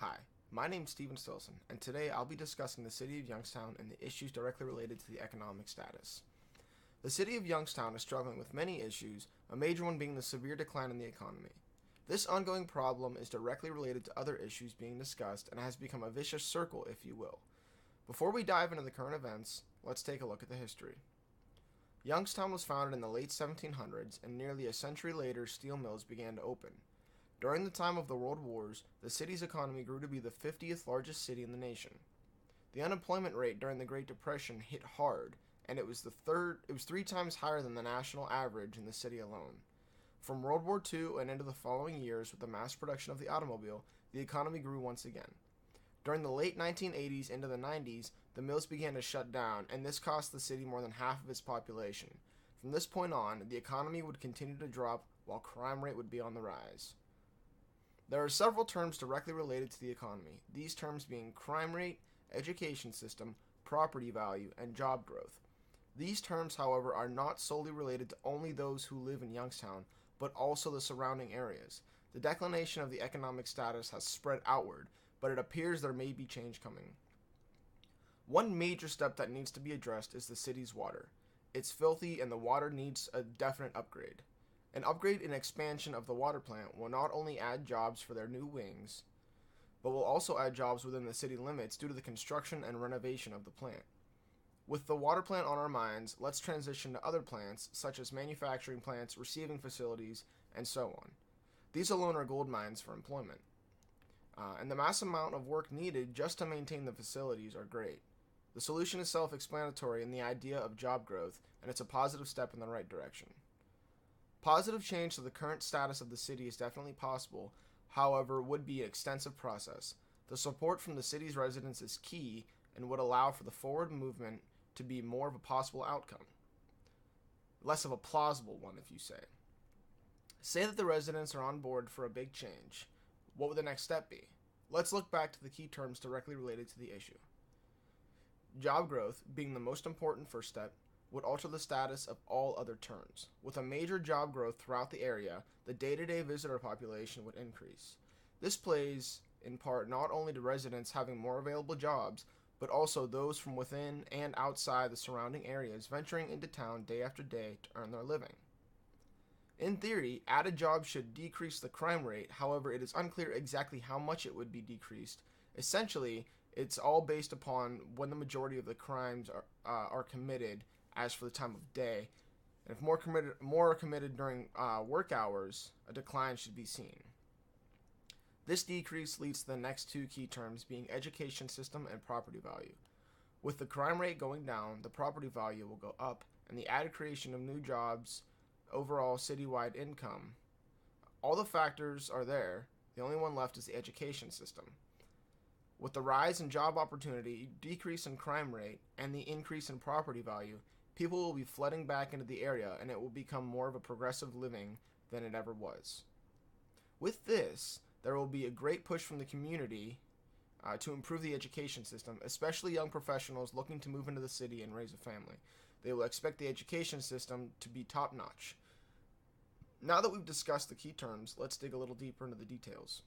Hi, my name's Steven Stilson, and today I'll be discussing the city of Youngstown and the issues directly related to the economic status. The city of Youngstown is struggling with many issues, a major one being the severe decline in the economy. This ongoing problem is directly related to other issues being discussed and has become a vicious circle, if you will. Before we dive into the current events, let's take a look at the history. Youngstown was founded in the late 1700s, and nearly a century later, steel mills began to open. During the time of the World Wars, the city's economy grew to be the 50th largest city in the nation. The unemployment rate during the Great Depression hit hard, and it was 3 times higher than the national average in the city alone. From World War II and into the following years with the mass production of the automobile, the economy grew once again. During the late 1980s into the 90s, the mills began to shut down, and this cost the city more than half of its population. From this point on, the economy would continue to drop while crime rate would be on the rise. There are several terms directly related to the economy, these terms being crime rate, education system, property value, and job growth. These terms, however, are not solely related to only those who live in Youngstown, but also the surrounding areas. The declination of the economic status has spread outward, but it appears there may be change coming. One major step that needs to be addressed is the city's water. It's filthy and the water needs a definite upgrade. An upgrade and expansion of the water plant will not only add jobs for their new wings, but will also add jobs within the city limits due to the construction and renovation of the plant. With the water plant on our minds, let's transition to other plants, such as manufacturing plants, receiving facilities, and so on. These alone are gold mines for employment. And the mass amount of work needed just to maintain the facilities are great. The solution is self-explanatory in the idea of job growth, and it's a positive step in the right direction. Positive change to the current status of the city is definitely possible, however, would be an extensive process. The support from the city's residents is key and would allow for the forward movement to be more of a possible outcome. Less of a plausible one, if you say. Say that the residents are on board for a big change. What would the next step be? Let's look back to the key terms directly related to the issue. Job growth, being the most important first step, would alter the status of all other terms. With a major job growth throughout the area, the day-to-day visitor population would increase. This plays, in part, not only to residents having more available jobs, but also those from within and outside the surrounding areas venturing into town day after day to earn their living. In theory, added jobs should decrease the crime rate, however, it is unclear exactly how much it would be decreased. Essentially, it's all based upon when the majority of the crimes are committed as for the time of day, and if more are committed during work hours, a decline should be seen. This decrease leads to the next two key terms being education system and property value. With the crime rate going down, the property value will go up, and the added creation of new jobs, overall citywide income. All the factors are there, the only one left is the education system. With the rise in job opportunity, decrease in crime rate, and the increase in property value, people will be flooding back into the area and it will become more of a progressive living than it ever was. With this, there will be a great push from the community to improve the education system, especially young professionals looking to move into the city and raise a family. They will expect the education system to be top-notch. Now that we've discussed the key terms, let's dig a little deeper into the details.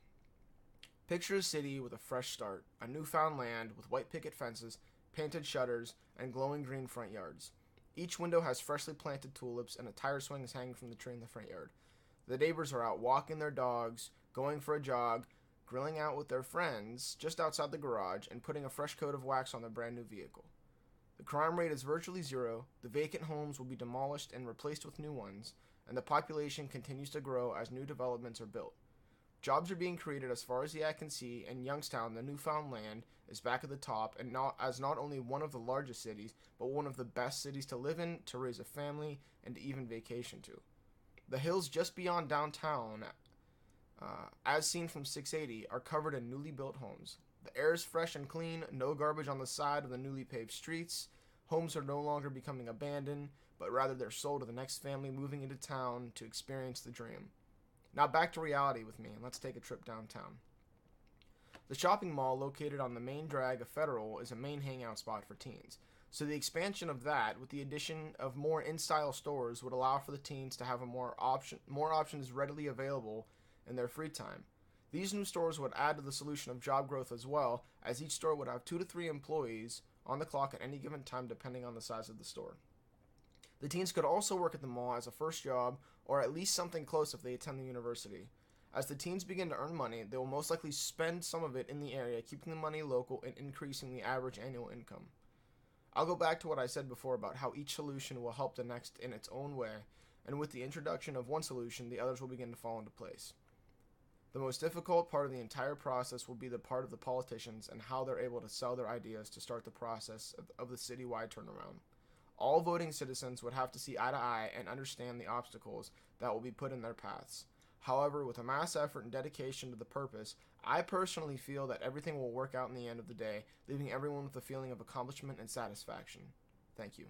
Picture a city with a fresh start, a newfound land with white picket fences, painted shutters, and glowing green front yards. Each window has freshly planted tulips, and a tire swing is hanging from the tree in the front yard. The neighbors are out walking their dogs, going for a jog, grilling out with their friends just outside the garage, and putting a fresh coat of wax on their brand new vehicle. The crime rate is virtually zero, the vacant homes will be demolished and replaced with new ones, and the population continues to grow as new developments are built. Jobs are being created as far as the eye can see, and Youngstown, the newfound land, is back at the top, and not only one of the largest cities, but one of the best cities to live in, to raise a family, and to even vacation to. The hills just beyond downtown, as seen from 680, are covered in newly built homes. The air is fresh and clean, no garbage on the side of the newly paved streets. Homes are no longer becoming abandoned, but rather they're sold to the next family moving into town to experience the dream. Now back to reality with me, and let's take a trip downtown. The shopping mall located on the main drag of Federal is a main hangout spot for teens. So the expansion of that, with the addition of more in-style stores, would allow for the teens to have more options readily available in their free time. These new stores would add to the solution of job growth as well, as each store would have 2 to 3 employees on the clock at any given time depending on the size of the store. The teens could also work at the mall as a first job, or at least something close if they attend the university. As the teens begin to earn money, they will most likely spend some of it in the area, keeping the money local and increasing the average annual income. I'll go back to what I said before about how each solution will help the next in its own way, and with the introduction of one solution, the others will begin to fall into place. The most difficult part of the entire process will be the part of the politicians and how they're able to sell their ideas to start the process of the citywide turnaround. All voting citizens would have to see eye to eye and understand the obstacles that will be put in their paths. However, with a mass effort and dedication to the purpose, I personally feel that everything will work out in the end of the day, leaving everyone with a feeling of accomplishment and satisfaction. Thank you.